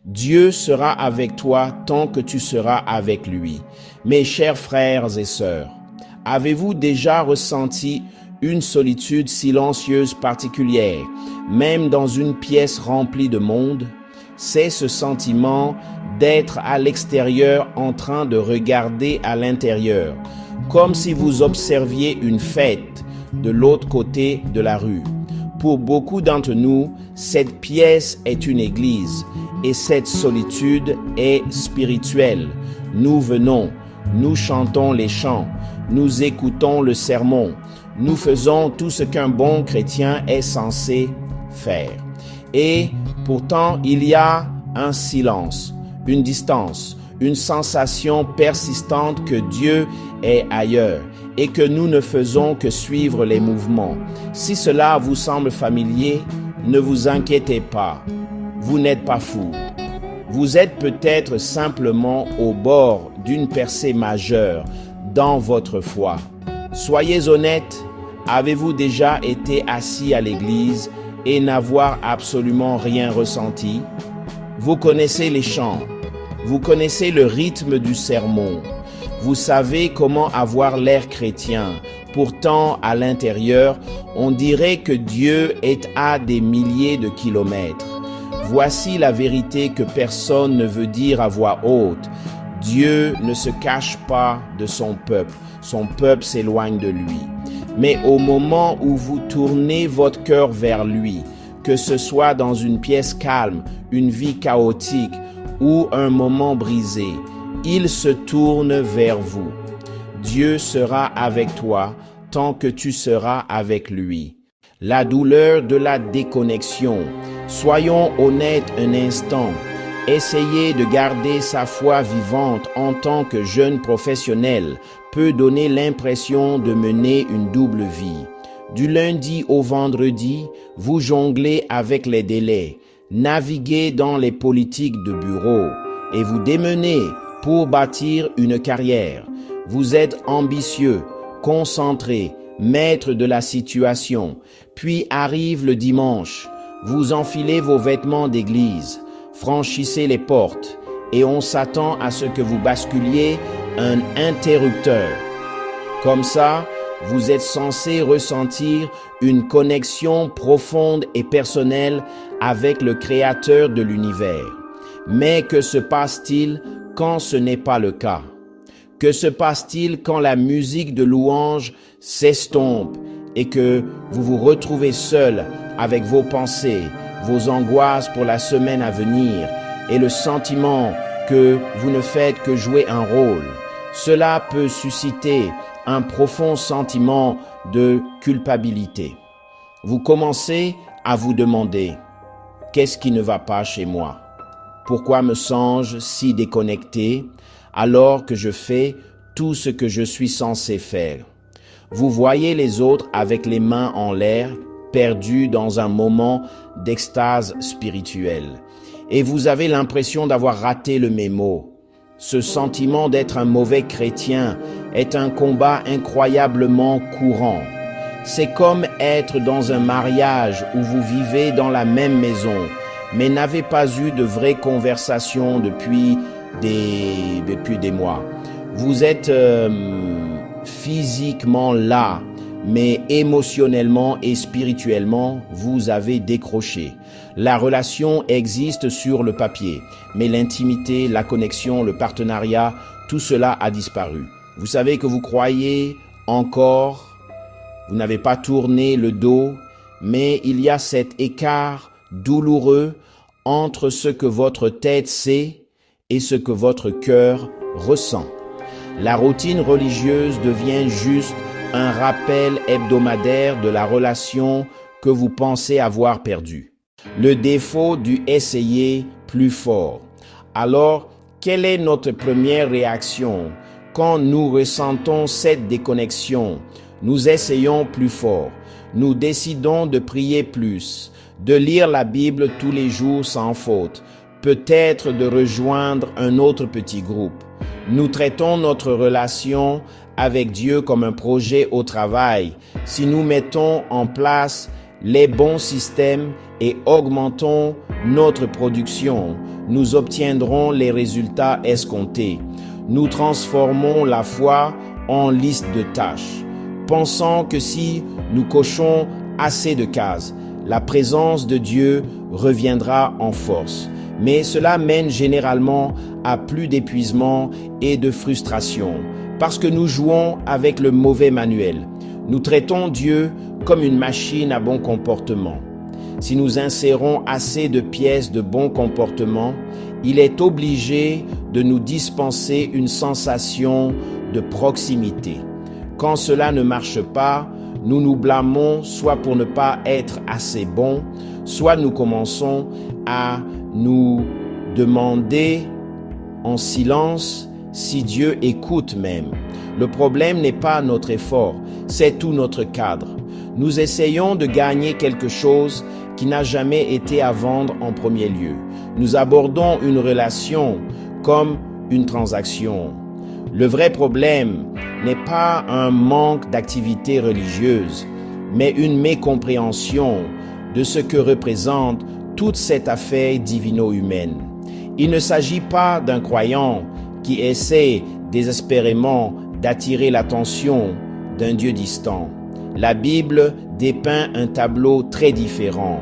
Dieu sera avec toi tant que tu seras avec lui. Mes chers frères et sœurs, avez-vous déjà ressenti une solitude silencieuse particulière, même dans une pièce remplie de monde? C'est ce sentiment d'être à l'extérieur en train de regarder à l'intérieur, comme si vous observiez une fête de l'autre côté de la rue. Pour beaucoup d'entre nous, cette pièce est une église et cette solitude est spirituelle. Nous venons, nous chantons les chants, nous écoutons le sermon, nous faisons tout ce qu'un bon chrétien est censé faire. Et pourtant, il y a un silence, une distance, une sensation persistante que Dieu est ailleurs et que nous ne faisons que suivre les mouvements. Si cela vous semble familier, ne vous inquiétez pas, vous n'êtes pas fou. Vous êtes peut-être simplement au bord d'une percée majeure dans votre foi. Soyez honnête, avez-vous déjà été assis à l'église et n'avoir absolument rien ressenti? Vous connaissez les chants, vous connaissez le rythme du sermon, vous savez comment avoir l'air chrétien. Pourtant, à l'intérieur, on dirait que Dieu est à des milliers de kilomètres. Voici la vérité que personne ne veut dire à voix haute. Dieu ne se cache pas de son peuple s'éloigne de lui. Mais au moment où vous tournez votre cœur vers lui, que ce soit dans une pièce calme, une vie chaotique ou un moment brisé, il se tourne vers vous. Dieu sera avec toi tant que tu seras avec lui. La douleur de la déconnexion. Soyons honnêtes un instant. Essayer de garder sa foi vivante en tant que jeune professionnel peut donner l'impression de mener une double vie. Du lundi au vendredi, vous jonglez avec les délais, naviguez dans les politiques de bureau et vous démenez pour bâtir une carrière. Vous êtes ambitieux, concentré, maître de la situation. Puis arrive le dimanche, vous enfilez vos vêtements d'église, franchissez les portes et on s'attend à ce que vous basculiez un interrupteur. Comme ça, vous êtes censé ressentir une connexion profonde et personnelle avec le Créateur de l'univers. Mais que se passe-t-il quand ce n'est pas le cas? Que se passe-t-il quand la musique de louange s'estompe et que vous vous retrouvez seul avec vos pensées, vos angoisses pour la semaine à venir et le sentiment que vous ne faites que jouer un rôle? Cela peut susciter un profond sentiment de culpabilité. Vous commencez à vous demander « Qu'est-ce qui ne va pas chez moi? Pourquoi me sens-je si déconnecté alors que je fais tout ce que je suis censé faire? » Vous voyez les autres avec les mains en l'air, perdus dans un moment d'extase spirituelle. Et vous avez l'impression d'avoir raté le mémo. Ce sentiment d'être un mauvais chrétien est un combat incroyablement courant. C'est comme être dans un mariage où vous vivez dans la même maison, mais n'avez pas eu de vraies conversations depuis des mois. Vous êtes physiquement là, mais émotionnellement et spirituellement, vous avez décroché. La relation existe sur le papier, mais l'intimité, la connexion, le partenariat, tout cela a disparu. Vous savez que vous croyez encore, vous n'avez pas tourné le dos, mais il y a cet écart douloureux entre ce que votre tête sait et ce que votre cœur ressent. La routine religieuse devient juste un rappel hebdomadaire de la relation que vous pensez avoir perdue. Le défaut du essayer plus fort. Alors, quelle est notre première réaction quand nous ressentons cette déconnexion? Nous essayons plus fort. Nous décidons de prier plus, de lire la Bible tous les jours sans faute, peut-être de rejoindre un autre petit groupe. Nous traitons notre relation avec Dieu comme un projet au travail. Si nous mettons en place les bons systèmes et augmentons notre production, nous obtiendrons les résultats escomptés. Nous transformons la foi en liste de tâches, pensant que si nous cochons assez de cases, la présence de Dieu reviendra en force. Mais cela mène généralement à plus d'épuisement et de frustration, parce que nous jouons avec le mauvais manuel. Nous traitons Dieu comme une machine à bon comportement. Si nous insérons assez de pièces de bon comportement, il est obligé de nous dispenser une sensation de proximité. Quand cela ne marche pas, nous nous blâmons soit pour ne pas être assez bons, soit nous commençons à nous demander en silence si Dieu écoute même. Le problème n'est pas notre effort, c'est tout notre cadre. Nous essayons de gagner quelque chose qui n'a jamais été à vendre en premier lieu. Nous abordons une relation comme une transaction. Le vrai problème n'est pas un manque d'activité religieuse, mais une mécompréhension de ce que représente toute cette affaire divino-humaine. Il ne s'agit pas d'un croyant qui essaie désespérément d'attirer l'attention d'un Dieu distant. La Bible dépeint un tableau très différent,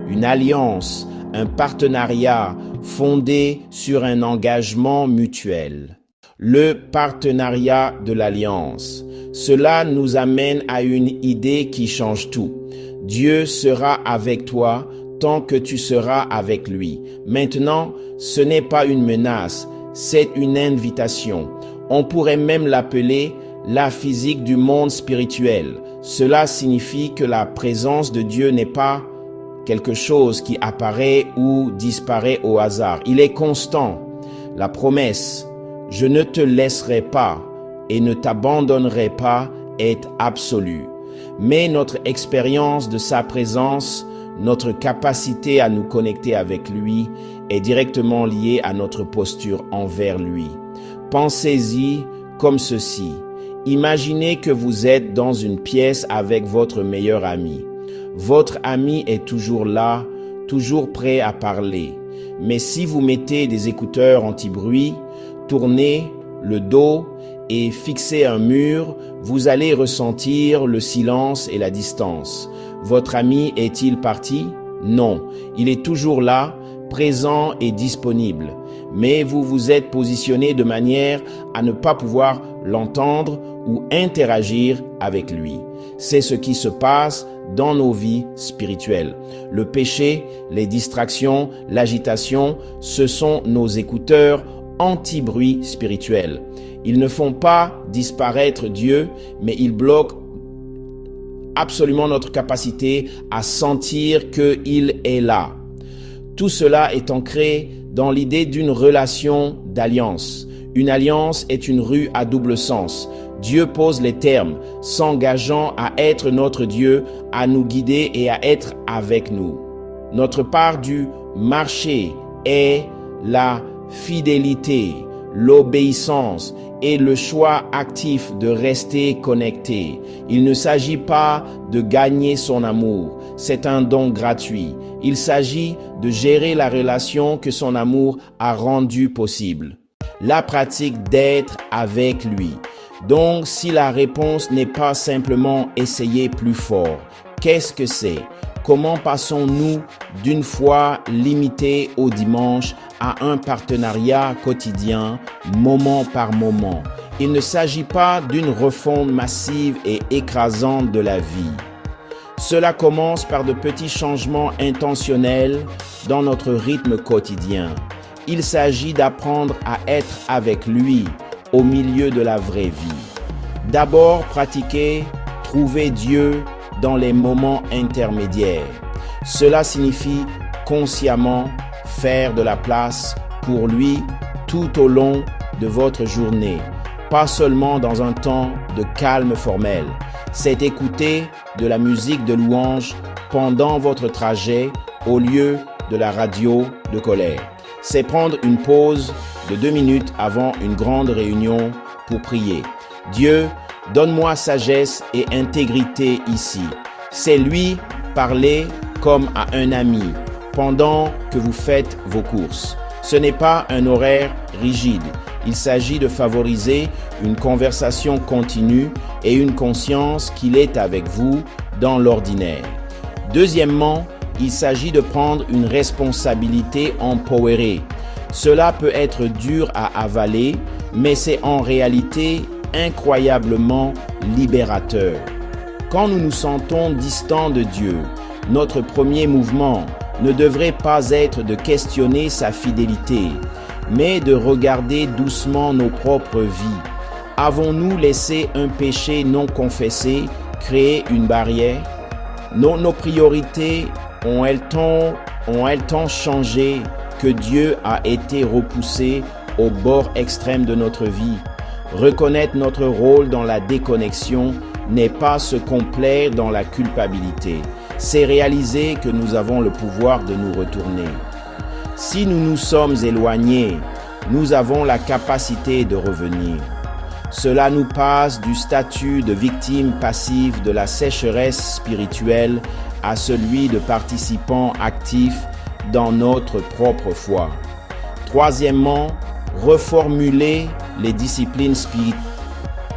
une alliance, un partenariat fondé sur un engagement mutuel. Le partenariat de l'alliance. Cela nous amène à une idée qui change tout. Dieu sera avec toi tant que tu seras avec lui. Maintenant, ce n'est pas une menace, c'est une invitation. On pourrait même l'appeler la physique du monde spirituel. Cela signifie que la présence de Dieu n'est pas quelque chose qui apparaît ou disparaît au hasard. Il est constant. La promesse « Je ne te laisserai pas et ne t'abandonnerai pas » est absolue. Mais notre expérience de sa présence, notre capacité à nous connecter avec lui est directement liée à notre posture envers lui. Pensez-y comme ceci. Imaginez que vous êtes dans une pièce avec votre meilleur ami. Votre ami est toujours là, toujours prêt à parler. Mais si vous mettez des écouteurs anti-bruit, tournez le dos et fixez un mur, vous allez ressentir le silence et la distance. Votre ami est-il parti? Non, il est toujours là, présent et disponible. Mais vous vous êtes positionné de manière à ne pas pouvoir l'entendre ou interagir avec lui. C'est ce qui se passe dans nos vies spirituelles. Le péché, les distractions, l'agitation, ce sont nos écouteurs anti-bruit spirituels. Ils ne font pas disparaître Dieu, mais ils bloquent absolument notre capacité à sentir qu'il est là. Tout cela est ancré dans l'idée d'une relation d'alliance. Une alliance est une rue à double sens. Dieu pose les termes, s'engageant à être notre Dieu, à nous guider et à être avec nous. Notre part du marché est la fidélité, l'obéissance et le choix actif de rester connecté. Il ne s'agit pas de gagner son amour, c'est un don gratuit. Il s'agit de gérer la relation que son amour a rendue possible. La pratique d'être avec lui. Donc, si la réponse n'est pas simplement essayer plus fort, qu'est-ce que c'est? Comment passons-nous d'une foi limitée au dimanche à un partenariat quotidien, moment par moment? Il ne s'agit pas d'une refonte massive et écrasante de la vie. Cela commence par de petits changements intentionnels dans notre rythme quotidien. Il s'agit d'apprendre à être avec lui au milieu de la vraie vie. D'abord, pratiquer, trouver Dieu dans les moments intermédiaires. Cela signifie consciemment faire de la place pour lui tout au long de votre journée, pas seulement dans un temps de calme formel. C'est écouter de la musique de louange pendant votre trajet au lieu de la radio de colère. C'est prendre une pause de 2 minutes avant une grande réunion pour prier. Dieu, donne-moi sagesse et intégrité ici. C'est lui parler comme à un ami pendant que vous faites vos courses. Ce n'est pas un horaire rigide. Il s'agit de favoriser une conversation continue et une conscience qu'il est avec vous dans l'ordinaire. Deuxièmement, il s'agit de prendre une responsabilité empowerée. Cela peut être dur à avaler, mais c'est en réalité incroyablement libérateur. Quand nous nous sentons distants de Dieu, notre premier mouvement ne devrait pas être de questionner sa fidélité, mais de regarder doucement nos propres vies. Avons-nous laissé un péché non confessé créer une barrière? Nos priorités ont-elles tant changé que Dieu a été repoussé au bord extrême de notre vie? Reconnaître notre rôle dans la déconnexion n'est pas se complaire dans la culpabilité. C'est réaliser que nous avons le pouvoir de nous retourner. Si nous nous sommes éloignés, nous avons la capacité de revenir. Cela nous passe du statut de victime passive de la sécheresse spirituelle à celui de participant actif dans notre propre foi. Troisièmement, reformuler les disciplines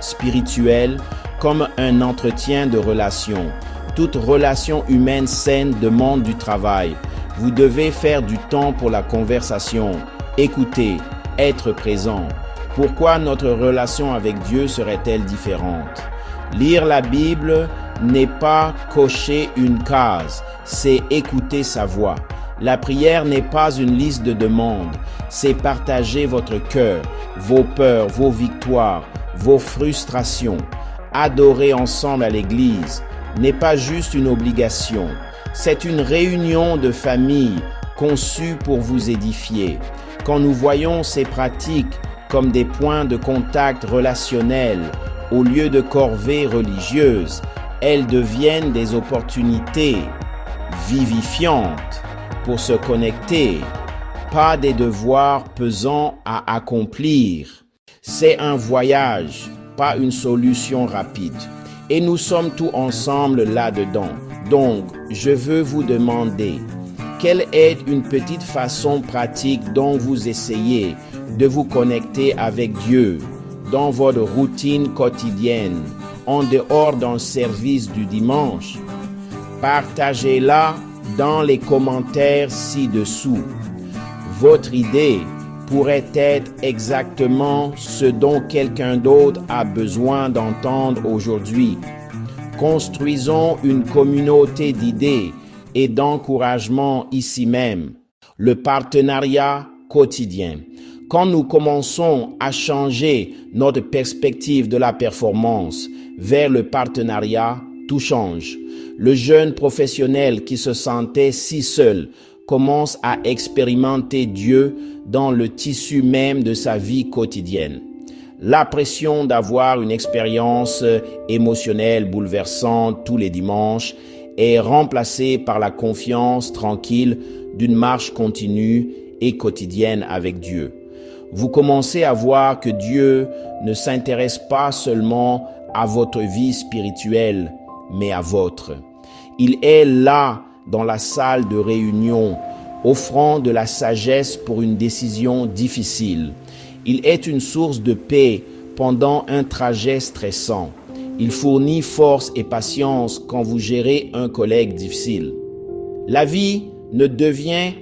spirituelles comme un entretien de relation. Toute relation humaine saine demande du travail. Vous devez faire du temps pour la conversation, écouter, être présent. Pourquoi notre relation avec Dieu serait-elle différente? Lire la Bible n'est pas cocher une case, c'est écouter sa voix. La prière n'est pas une liste de demandes, c'est partager votre cœur, vos peurs, vos victoires, vos frustrations. Adorer ensemble à l'église n'est pas juste une obligation, c'est une réunion de famille conçue pour vous édifier. Quand nous voyons ces pratiques comme des points de contact relationnels au lieu de corvées religieuses, elles deviennent des opportunités vivifiantes pour se connecter, pas des devoirs pesants à accomplir. C'est un voyage, pas une solution rapide. Et nous sommes tous ensemble là-dedans. Donc, je veux vous demander, quelle est une petite façon pratique dont vous essayez de vous connecter avec Dieu dans votre routine quotidienne, en dehors d'un service du dimanche? Partagez-la dans les commentaires ci-dessous. Votre idée pourrait être exactement ce dont quelqu'un d'autre a besoin d'entendre aujourd'hui. Construisons une communauté d'idées et d'encouragement ici même. Le partenariat quotidien. Quand nous commençons à changer notre perspective de la performance vers le partenariat, tout change. Le jeune professionnel qui se sentait si seul commence à expérimenter Dieu dans le tissu même de sa vie quotidienne. La pression d'avoir une expérience émotionnelle bouleversante tous les dimanches est remplacée par la confiance tranquille d'une marche continue et quotidienne avec Dieu. Vous commencez à voir que Dieu ne s'intéresse pas seulement à votre vie spirituelle, mais à votre. Il est là dans la salle de réunion, offrant de la sagesse pour une décision difficile. Il est une source de paix pendant un trajet stressant. Il fournit force et patience quand vous gérez un collègue difficile. La vie ne devient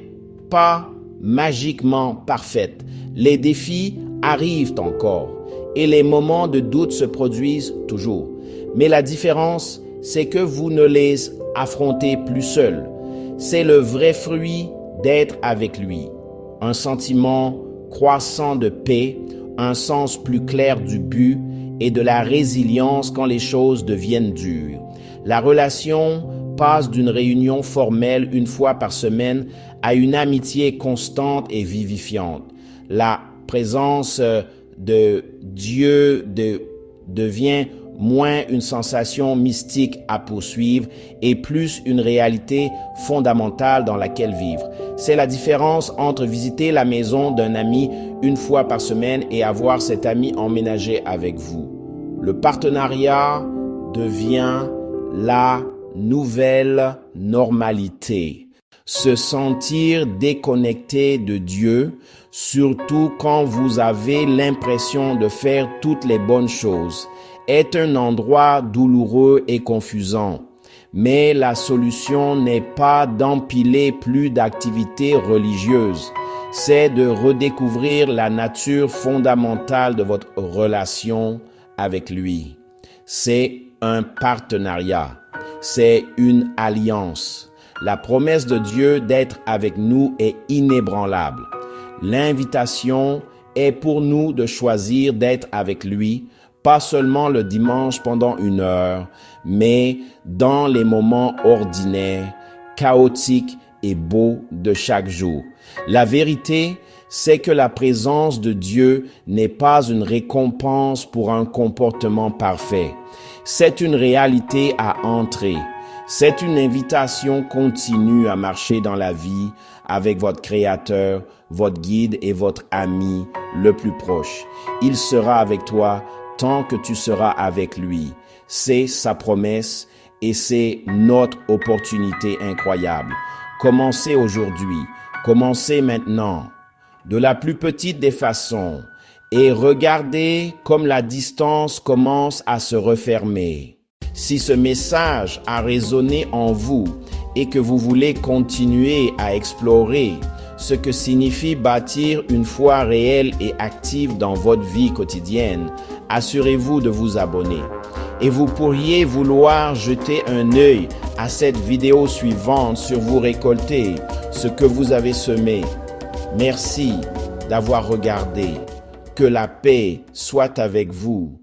pas magiquement parfaite. Les défis arrivent encore et les moments de doute se produisent toujours. Mais la différence, c'est que vous ne les affrontez plus seul. C'est le vrai fruit d'être avec lui. Un sentiment croissant de paix, un sens plus clair du but et de la résilience quand les choses deviennent dures. La relation passe d'une réunion formelle une fois par semaine à une amitié constante et vivifiante. La présence de Dieu devient moins une sensation mystique à poursuivre et plus une réalité fondamentale dans laquelle vivre. C'est la différence entre visiter la maison d'un ami une fois par semaine et avoir cet ami emménager avec vous. Le partenariat devient la nouvelle normalité. Se sentir déconnecté de Dieu, surtout quand vous avez l'impression de faire toutes les bonnes choses, est un endroit douloureux et confusant. Mais la solution n'est pas d'empiler plus d'activités religieuses, c'est de redécouvrir la nature fondamentale de votre relation avec lui. C'est un partenariat, c'est une alliance. La promesse de Dieu d'être avec nous est inébranlable. L'invitation est pour nous de choisir d'être avec lui, pas seulement le dimanche pendant 1 heure, mais dans les moments ordinaires, chaotiques et beaux de chaque jour. La vérité, c'est que la présence de Dieu n'est pas une récompense pour un comportement parfait. C'est une réalité à entrer. C'est une invitation continue à marcher dans la vie avec votre Créateur, votre guide et votre ami le plus proche. Il sera avec toi tant que tu seras avec lui. C'est sa promesse et c'est notre opportunité incroyable. Commencez aujourd'hui, commencez maintenant, de la plus petite des façons, et regardez comme la distance commence à se refermer. Si ce message a résonné en vous et que vous voulez continuer à explorer ce que signifie bâtir une foi réelle et active dans votre vie quotidienne, assurez-vous de vous abonner. Et vous pourriez vouloir jeter un œil à cette vidéo suivante sur vous récolter ce que vous avez semé. Merci d'avoir regardé. Que la paix soit avec vous.